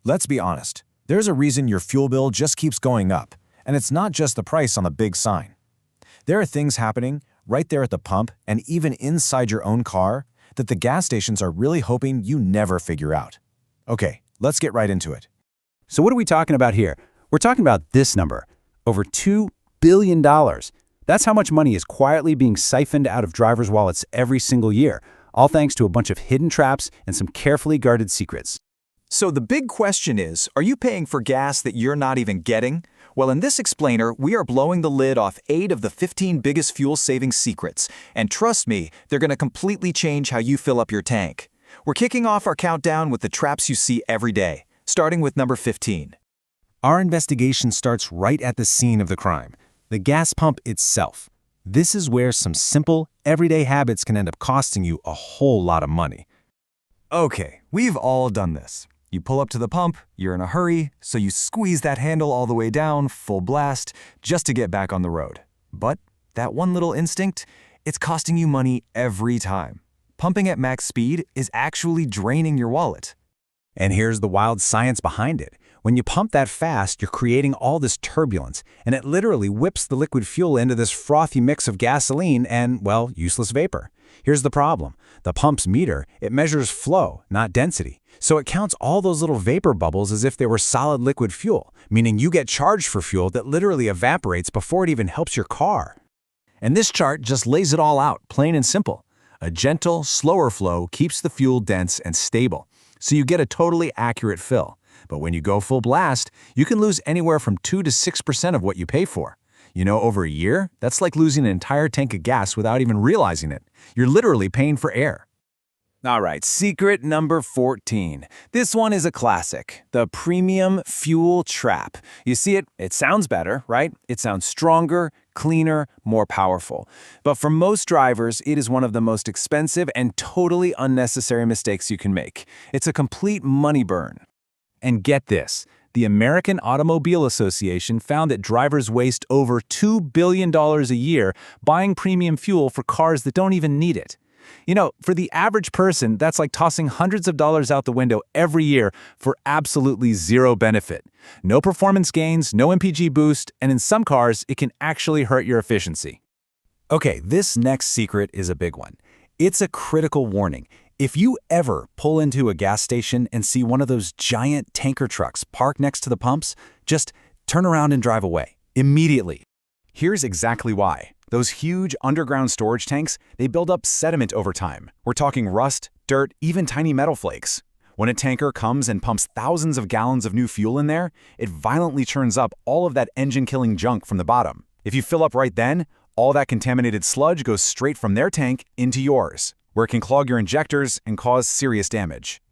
Let's be honest. There's a reason your fuel bill just keeps going up, and it's not just the price on the big sign. There are things happening right there at the pump and even inside your own car that the gas stations are really hoping you never figure out. Okay, let's get right into it. So what are we talking about here? We're talking about this number, over $2 billion. That's how much money is quietly being siphoned out of drivers' wallets every single year, all thanks to a bunch of hidden traps and some carefully guarded secrets. So the big question is, are you paying for gas that you're not even getting? Well, in this explainer, we are blowing the lid off 8 of the 15 biggest fuel-saving secrets. And trust me, they're going to completely change how you fill up your tank. We're kicking off our countdown with the traps you see every day, starting with number 15. Our investigation starts right at the scene of the crime, the gas pump itself. This is where some simple, everyday habits can end up costing you a whole lot of money. Okay, we've all done this. You pull up to the pump, you're in a hurry, so you squeeze that handle all the way down, full blast, just to get back on the road. But that one little instinct, it's costing you money every time. Pumping at max speed is actually draining your wallet. And here's the wild science behind it. When you pump that fast, you're creating all this turbulence, and it literally whips the liquid fuel into this frothy mix of gasoline and, well, useless vapor. Here's the problem. The pump's meter, it measures flow, not density. So it counts all those little vapor bubbles as if they were solid liquid fuel, meaning you get charged for fuel that literally evaporates before it even helps your car. And this chart just lays it all out, plain and simple. A gentle, slower flow keeps the fuel dense and stable, so you get a totally accurate fill. But when you go full blast, you can lose anywhere from 2 to 6% of what you pay for. You know, over a year, that's like losing an entire tank of gas without even realizing it. You're literally paying for air. All right, secret number 14. This one is a classic, the premium fuel trap. You see it? It sounds better, right? It sounds stronger, cleaner, more powerful. But for most drivers, it is one of the most expensive and totally unnecessary mistakes you can make. It's a complete money burn. And get this, the American Automobile Association found that drivers waste over $2 billion a year buying premium fuel for cars that don't even need it. You know, for the average person, that's like tossing hundreds of dollars out the window every year for absolutely zero benefit. No performance gains, no MPG boost, and in some cars, it can actually hurt your efficiency. Okay, this next secret is a big one. It's a critical warning. If you ever pull into a gas station and see one of those giant tanker trucks parked next to the pumps, just turn around and drive away, immediately. Here's exactly why. Those huge underground storage tanks, they build up sediment over time. We're talking rust, dirt, even tiny metal flakes. When a tanker comes and pumps thousands of gallons of new fuel in there, it violently churns up all of that engine-killing junk from the bottom. If you fill up right then, all that contaminated sludge goes straight from their tank into yours, where it can clog your injectors and cause serious damage.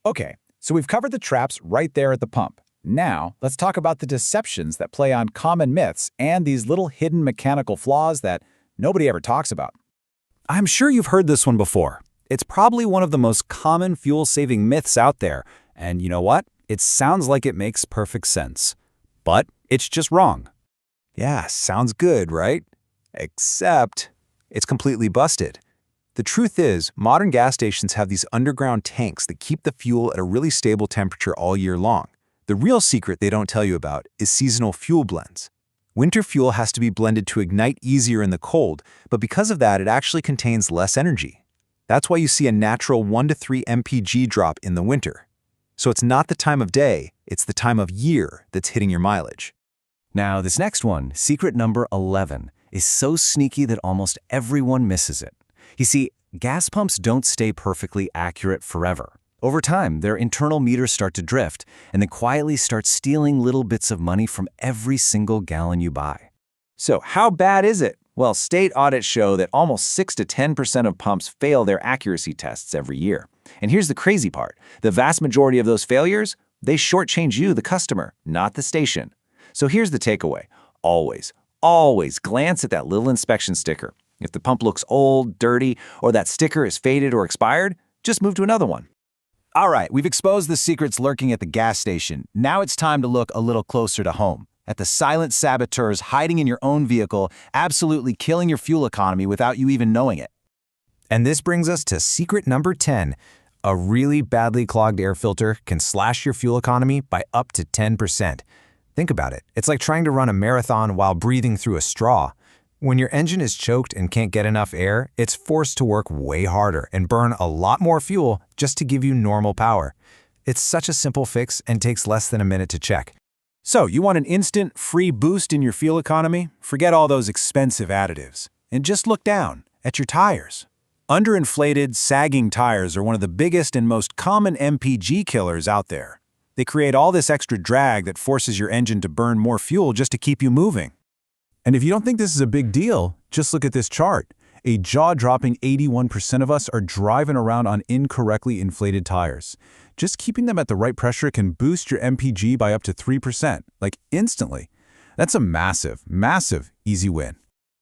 Okay, so we've covered the traps right there at the pump. Now, let's talk about the deceptions that play on common myths and these little hidden mechanical flaws that nobody ever talks about. I'm sure you've heard this one before. It's probably one of the most common fuel-saving myths out there, and you know what? It sounds like it makes perfect sense. But it's just wrong. Yeah, sounds good, right? Except it's completely busted. The truth is, modern gas stations have these underground tanks that keep the fuel at a really stable temperature all year long. The real secret they don't tell you about is seasonal fuel blends. Winter fuel has to be blended to ignite easier in the cold, but because of that, it actually contains less energy. That's why you see a natural 1 to 3 mpg drop in the winter. So it's not the time of day, it's the time of year that's hitting your mileage. Now, this next one, secret number 11, is so sneaky that almost everyone misses it. You see, gas pumps don't stay perfectly accurate forever. Over time, their internal meters start to drift and then quietly start stealing little bits of money from every single gallon you buy. So how bad is it? Well, state audits show that almost 6 to 10% of pumps fail their accuracy tests every year. And here's the crazy part. The vast majority of those failures, they shortchange you, the customer, not the station. So here's the takeaway. Always glance at that little inspection sticker. If the pump looks old, dirty, or that sticker is faded or expired, just move to another one. All right, we've exposed the secrets lurking at the gas station. Now it's time to look a little closer to home, at the silent saboteurs hiding in your own vehicle, absolutely killing your fuel economy without you even knowing it. And this brings us to secret number 10. A really badly clogged air filter can slash your fuel economy by up to 10%. Think about it. It's like trying to run a marathon while breathing through a straw. When your engine is choked and can't get enough air, it's forced to work way harder and burn a lot more fuel just to give you normal power. It's such a simple fix and takes less than a minute to check. So, you want an instant, free boost in your fuel economy? Forget all those expensive additives. And just look down at your tires. Underinflated, sagging tires are one of the biggest and most common MPG killers out there. They create all this extra drag that forces your engine to burn more fuel just to keep you moving. And if you don't think this is a big deal, just look at this chart. A jaw-dropping 81% of us are driving around on incorrectly inflated tires. Just keeping them at the right pressure can boost your MPG by up to 3%, like instantly. That's a massive, massive easy win.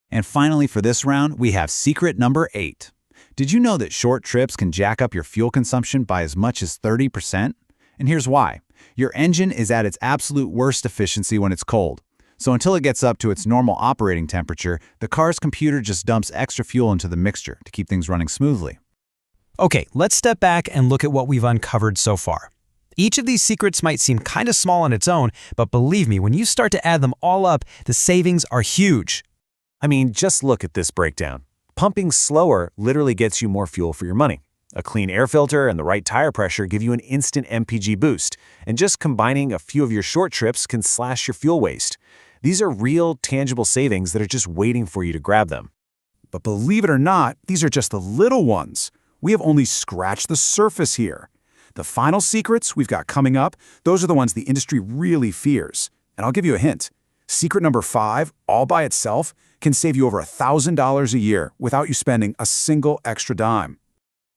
And finally for this round, we have secret number 8. Did you know that short trips can jack up your fuel consumption by as much as 30%? And here's why. Your engine is at its absolute worst efficiency when it's cold. So until it gets up to its normal operating temperature, the car's computer just dumps extra fuel into the mixture to keep things running smoothly. Okay, let's step back and look at what we've uncovered so far. Each of these secrets might seem kind of small on its own, but believe me, when you start to add them all up, the savings are huge. I mean, just look at this breakdown. Pumping slower literally gets you more fuel for your money. A clean air filter and the right tire pressure give you an instant MPG boost, and just combining a few of your short trips can slash your fuel waste. These are real, tangible savings that are just waiting for you to grab them. But believe it or not, these are just the little ones. We have only scratched the surface here. The final secrets we've got coming up, those are the ones the industry really fears. And I'll give you a hint. Secret number 5, all by itself, can save you over $1,000 a year without you spending a single extra dime.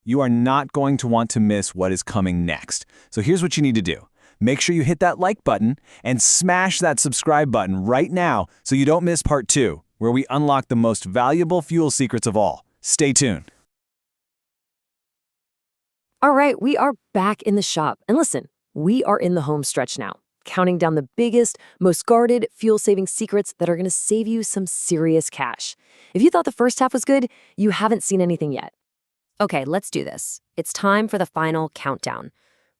You are not going to want to miss what is coming next. So here's what you need to do. Make sure you hit that like button and smash that subscribe button right now so you don't miss part 2, where we unlock the most valuable fuel secrets of all. Stay tuned. All right, we are back in the shop. And listen, we are in the home stretch now, counting down the biggest, most guarded fuel-saving secrets that are going to save you some serious cash. If you thought the first half was good, you haven't seen anything yet. Okay, let's do this. It's time for the final countdown.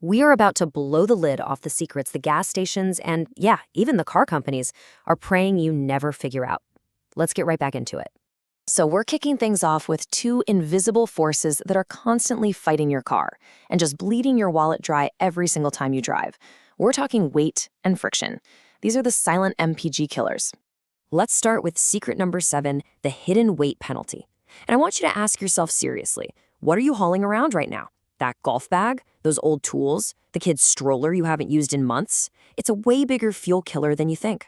We are about to blow the lid off the secrets the gas stations and, yeah, even the car companies are praying you never figure out. Let's get right back into it. So we're kicking things off with 2 invisible forces that are constantly fighting your car and just bleeding your wallet dry every single time you drive. We're talking weight and friction. These are the silent MPG killers. Let's start with secret number 7, the hidden weight penalty. And I want you to ask yourself seriously, what are you hauling around right now? That golf bag? Those old tools? The kid's stroller you haven't used in months? It's a way bigger fuel killer than you think.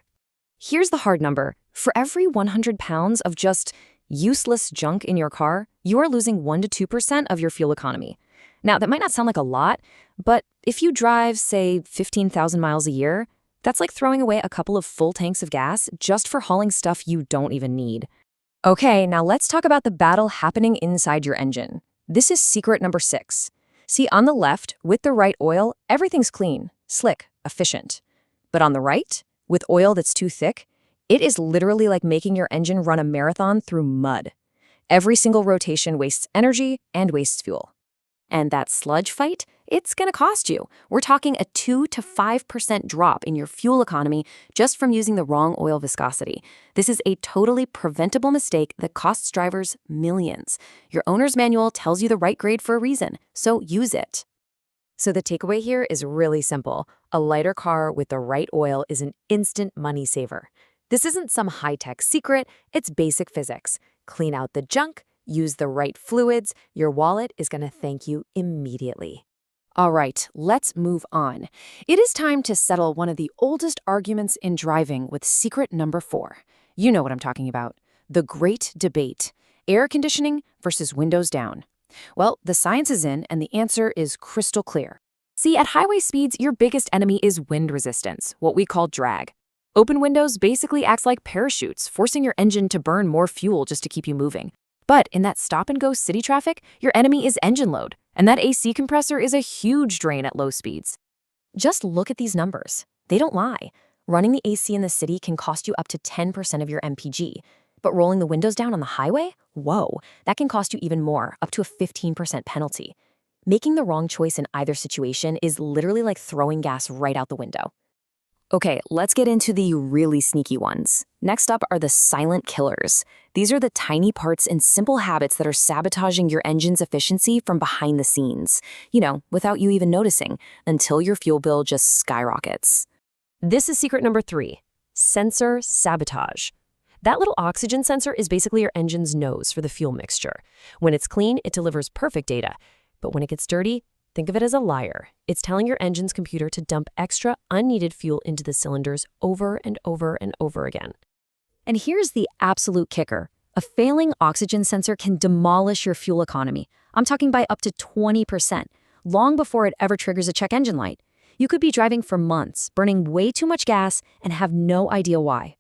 Here's the hard number. For every 100 pounds of just useless junk in your car, you are losing 1 to 2% of your fuel economy. Now, that might not sound like a lot, but if you drive, say, 15,000 miles a year, that's like throwing away a couple of full tanks of gas just for hauling stuff you don't even need. Okay, now let's talk about the battle happening inside your engine. This is secret number 6. See, on the left, with the right oil, everything's clean, slick, efficient. But on the right, with oil that's too thick, it is literally like making your engine run a marathon through mud. Every single rotation wastes energy and wastes fuel. And that sludge fight, it's going to cost you. We're talking a 2 to 5% drop in your fuel economy just from using the wrong oil viscosity. This is a totally preventable mistake that costs drivers millions. Your owner's manual tells you the right grade for a reason, so use it. So the takeaway here is really simple. A lighter car with the right oil is an instant money saver. This isn't some high-tech secret, it's basic physics. Clean out the junk, use the right fluids, your wallet is going to thank you immediately. All right, let's move on. It is time to settle one of the oldest arguments in driving with secret number 4. You know what I'm talking about. The great debate. Air conditioning versus windows down. Well, the science is in and the answer is crystal clear. See, at highway speeds, your biggest enemy is wind resistance, what we call drag. Open windows basically acts like parachutes, forcing your engine to burn more fuel just to keep you moving. But in that stop-and-go city traffic, your enemy is engine load, and that AC compressor is a huge drain at low speeds. Just look at these numbers. They don't lie. Running the AC in the city can cost you up to 10% of your MPG. But rolling the windows down on the highway? Whoa, that can cost you even more, up to a 15% penalty. Making the wrong choice in either situation is literally like throwing gas right out the window. Okay, let's get into the really sneaky ones. Next up are the silent killers. These are the tiny parts and simple habits that are sabotaging your engine's efficiency from behind the scenes, without you even noticing, until your fuel bill just skyrockets. This is secret number 3, sensor sabotage. That little oxygen sensor is basically your engine's nose for the fuel mixture. When it's clean, it delivers perfect data. But when it gets dirty, think of it as a liar. It's telling your engine's computer to dump extra, unneeded fuel into the cylinders over and over and over again. And here's the absolute kicker. A failing oxygen sensor can demolish your fuel economy. I'm talking by up to 20%, long before it ever triggers a check engine light. You could be driving for months, burning way too much gas, and have no idea why.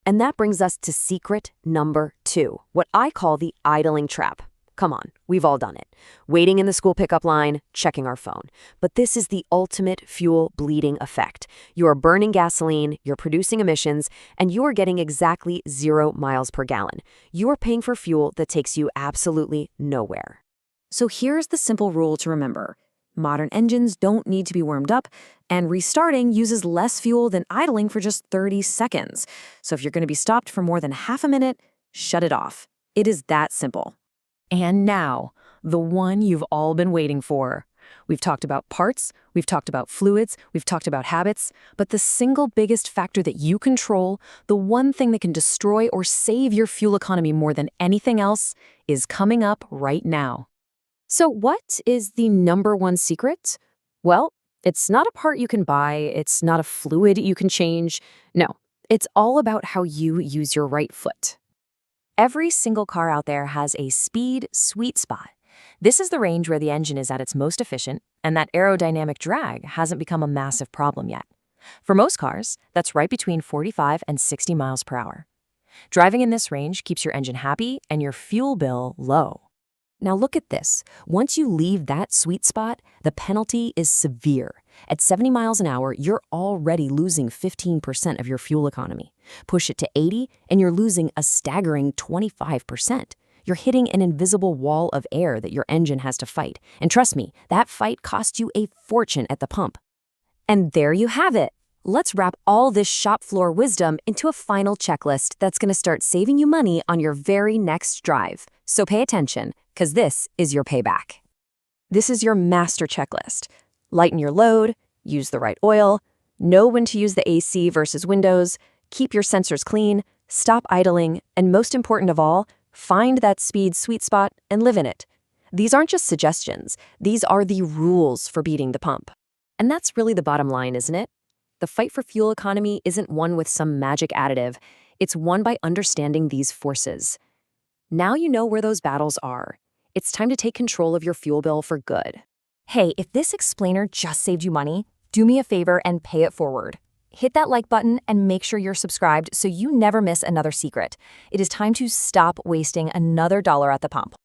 And that brings us to secret number 2, what I call the idling trap. Come on, we've all done it. Waiting in the school pickup line, checking our phone. But this is the ultimate fuel bleeding effect. You are burning gasoline, you're producing emissions, and you are getting exactly 0 miles per gallon. You are paying for fuel that takes you absolutely nowhere. So here's the simple rule to remember. Modern engines don't need to be warmed up, and restarting uses less fuel than idling for just 30 seconds. So if you're going to be stopped for more than half a minute, shut it off. It is that simple. And now, the one you've all been waiting for. We've talked about parts, we've talked about fluids, we've talked about habits, but the single biggest factor that you control, the one thing that can destroy or save your fuel economy more than anything else, is coming up right now. So what is the number 1 secret? Well, it's not a part you can buy, it's not a fluid you can change. No, it's all about how you use your right foot. Every single car out there has a speed sweet spot. This is the range where the engine is at its most efficient, and that aerodynamic drag hasn't become a massive problem yet. For most cars, that's right between 45 and 60 miles per hour. Driving in this range keeps your engine happy and your fuel bill low. Now look at this. Once you leave that sweet spot, the penalty is severe. At 70 miles an hour, you're already losing 15% of your fuel economy. Push it to 80, and you're losing a staggering 25%. You're hitting an invisible wall of air that your engine has to fight. And trust me, that fight costs you a fortune at the pump. And there you have it. Let's wrap all this shop floor wisdom into a final checklist that's going to start saving you money on your very next drive. So pay attention, because this is your payback. This is your master checklist. Lighten your load, use the right oil, know when to use the AC versus windows, keep your sensors clean, stop idling, and most important of all, find that speed sweet spot and live in it. These aren't just suggestions. These are the rules for beating the pump. And that's really the bottom line, isn't it? The fight for fuel economy isn't won with some magic additive. It's won by understanding these forces. Now you know where those battles are. It's time to take control of your fuel bill for good. Hey, if this explainer just saved you money, do me a favor and pay it forward. Hit that like button and make sure you're subscribed so you never miss another secret. It is time to stop wasting another dollar at the pump.